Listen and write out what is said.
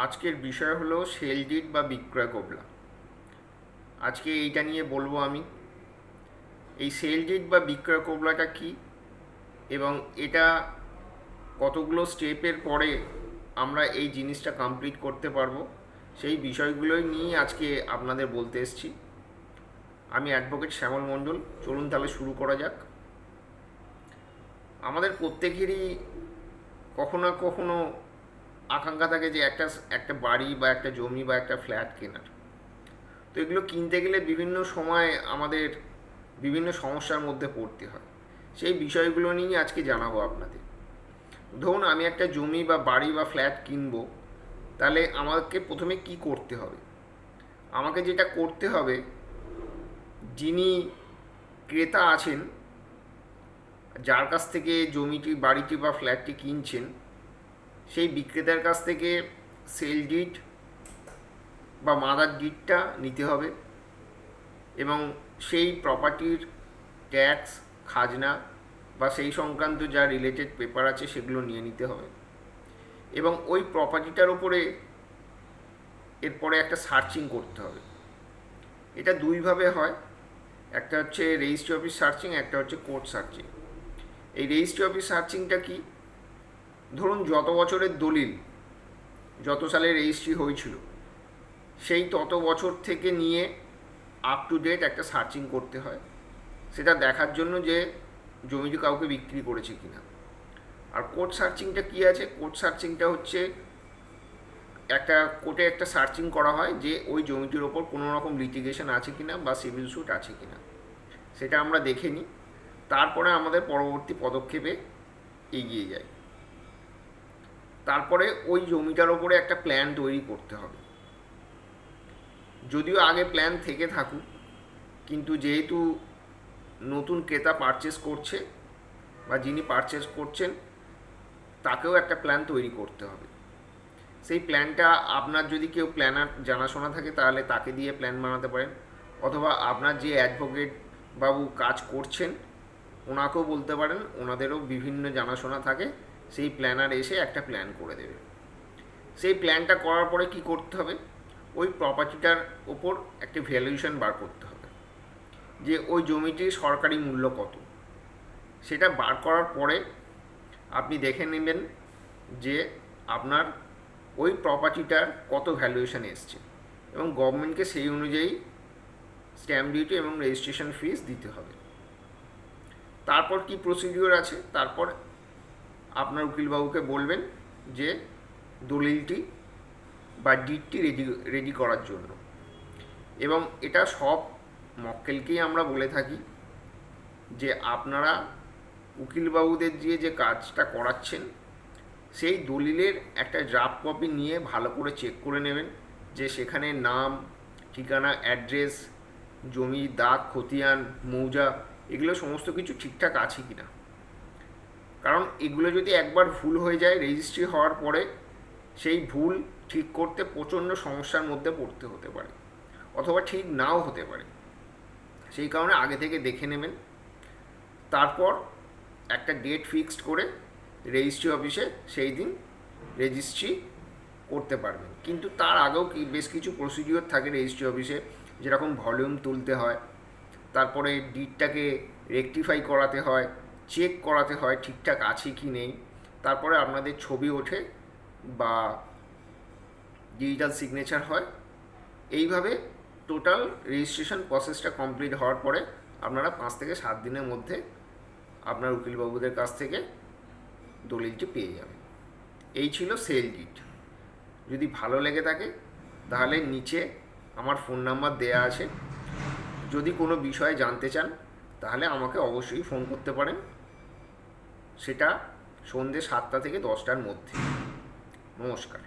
আজকের বিষয় হলো সেল ডিড বা বিক্রয় কবলা। আজকে এইটা নিয়ে বলবো আমি। এই সেল ডিড বা বিক্রয় কবলাটা কি এবং এটা কতগুলো স্টেপের পরে আমরা এই জিনিসটা কমপ্লিট করতে পারবো, সেই বিষয়গুলোই নিয়ে আজকে আপনাদের বলতে এসেছি। আমি অ্যাডভোকেট শ্যামল মণ্ডল। চলুন তাহলে শুরু করা যাক। আমাদের প্রত্যেকেরই কখনো না কখনো আকাঙ্ক্ষা থাকে যে একটা একটা বাড়ি বা একটা জমি বা একটা ফ্ল্যাট কেনার। তো এগুলো কিনতে গেলে বিভিন্ন সময় আমাদের বিভিন্ন সমস্যার মধ্যে পড়তে হয়। সেই বিষয়গুলো নিয়ে আজকে জানাবো আপনাদের। ধরুন আমি একটা জমি বা বাড়ি বা ফ্ল্যাট কিনবো, তাহলে আমাকে প্রথমে কি করতে হবে? আমাকে যেটা করতে হবে, যিনি ক্রেতা আছেন, যার কাছ থেকে জমিটি বাড়িটি বা ফ্ল্যাটটি কিনছেন, সেই বিক্রেতার কাছ থেকে সেল ডিড বা মাদার ডিডটা নিতে হবে এবং সেই প্রপার্টির ট্যাক্স, খাজনা বা সেই সংক্রান্ত যা রিলেটেড পেপার আছে সেগুলো নিয়ে নিতে হবে এবং ওই প্রপার্টিটার উপরে এরপরে একটা সার্চিং করতে হবে। এটা দুইভাবে হয়, একটা হচ্ছে রেজিস্ট্রি অফিস সার্চিং, একটা হচ্ছে কোর্ট সার্চিং। এই রেজিস্ট্রি অফিস সার্চিংটা কি? ধরুন যত বছরের দলিল, যত সালে রেজিস্ট্রি হয়েছিল, সেই তত বছর থেকে নিয়ে আপ টু ডেট একটা সার্চিং করতে হয়, সেটা দেখার জন্য যে জমিটি কাউকে বিক্রি করেছে কিনা। আর কোর্ট সার্চিংটা কী আছে? কোর্ট সার্চিংটা হচ্ছে একটা কোর্টে একটা সার্চিং করা হয় যে ওই জমিটির ওপর কোনো রকম লিটিগেশন আছে কিনা বা সিভিল স্যুট আছে কিনা, সেটা আমরা দেখে নিই। তারপরে আমাদের পরবর্তী পদক্ষেপে এগিয়ে যাই। তারপরে ওই জমিটার ওপরে একটা প্ল্যান তৈরি করতে হবে। যদিও আগে প্ল্যান থেকে থাকুক, কিন্তু যেহেতু নতুন ক্রেতা পারচেস করছে বা যিনি পারচেস করছেন তাকেও একটা প্ল্যান তৈরি করতে হবে। সেই প্ল্যানটা আপনার যদি কেউ প্ল্যানার জানাশোনা থাকে তাহলে তাকে দিয়ে প্ল্যান বানাতে পারেন, অথবা আপনার যে অ্যাডভোকেট বাবু কাজ করছেন ওনাকেও বলতে পারেন, ওনাদেরও বিভিন্ন জানাশোনা থাকে, সেই প্ল্যানার এসে একটা প্ল্যান করে দেবে। সেই প্ল্যানটা করার পরে কি করতে হবে? ওই প্রপার্টিটার ওপর একটা ভ্যালুয়েশন বার করতে হবে, যে ওই জমিটির সরকারি মূল্য কত। সেটা বার করার পরে আপনি দেখে নেবেন যে আপনার ওই প্রপার্টিটার কত ভ্যালুয়েশন এসছে এবং গভর্নমেন্টকে সেই অনুযায়ী স্ট্যাম্প ডিউটি এবং রেজিস্ট্রেশন ফিস দিতে হবে। তারপর কি প্রসিডিওর আছে? তারপর আপনার উকিলবাবুকে বলবেন যে দলিলটি বা ডিডটি রেডি করার জন্য। এবং এটা সব মক্কেলকেই আমরা বলে থাকি যে আপনারা উকিলবাবুদের দিয়ে যে কাজটা করাচ্ছেন সেই দলিলের একটা ড্রাফট কপি নিয়ে ভালো করে চেক করে নেবেন যে সেখানে নাম, ঠিকানা, অ্যাড্রেস, জমি, দাগ, খতিয়ান, মৌজা, এগুলো সমস্ত কিছু ঠিকঠাক আছে কি না। কারণ এগুলো যদি একবার ভুল হয়ে যায় রেজিস্ট্রি হওয়ার পরে, সেই ভুল ঠিক করতে প্রচণ্ড সমস্যার মধ্যে পড়তে হতে পারে, অথবা ঠিক নাও হতে পারে। সেই কারণে আগে থেকে দেখে নেবেন। তারপর একটা ডেট ফিক্সড করে রেজিস্ট্রি অফিসে সেই দিন রেজিস্ট্রি করতে পারবেন। কিন্তু তার আগেও বেশ কিছু প্রসিডিওর থাকে রেজিস্ট্রি অফিসে, যেরকম ভলিউম তুলতে হয়, তারপরে ডিটটাকে রেকটিফাই করাতে হয়, চেক করাতে হয় ঠিকঠাক আছে কি নেই, তারপরে আপনাদের ছবি ওঠে বা ডিজিটাল সিগনেচার হয়। এইভাবে টোটাল রেজিস্ট্রেশন প্রসেসটা কমপ্লিট হওয়ার পরে আপনারা 5 থেকে 7 দিনের মধ্যে আপনার উকিলবাবুদের কাছ থেকে দলিলটি পেয়ে যাবেন। এই ছিল সেল ডিড। যদি ভালো লেগে থাকে তাহলে নিচে আমার ফোন নাম্বার দেয়া আছে, যদি কোনো বিষয়ে জানতে চান তাহলে আমাকে অবশ্যই ফোন করতে পারেন, সেটা সন্ধ্যে 7টা থেকে 10টার মধ্যে। নমস্কার।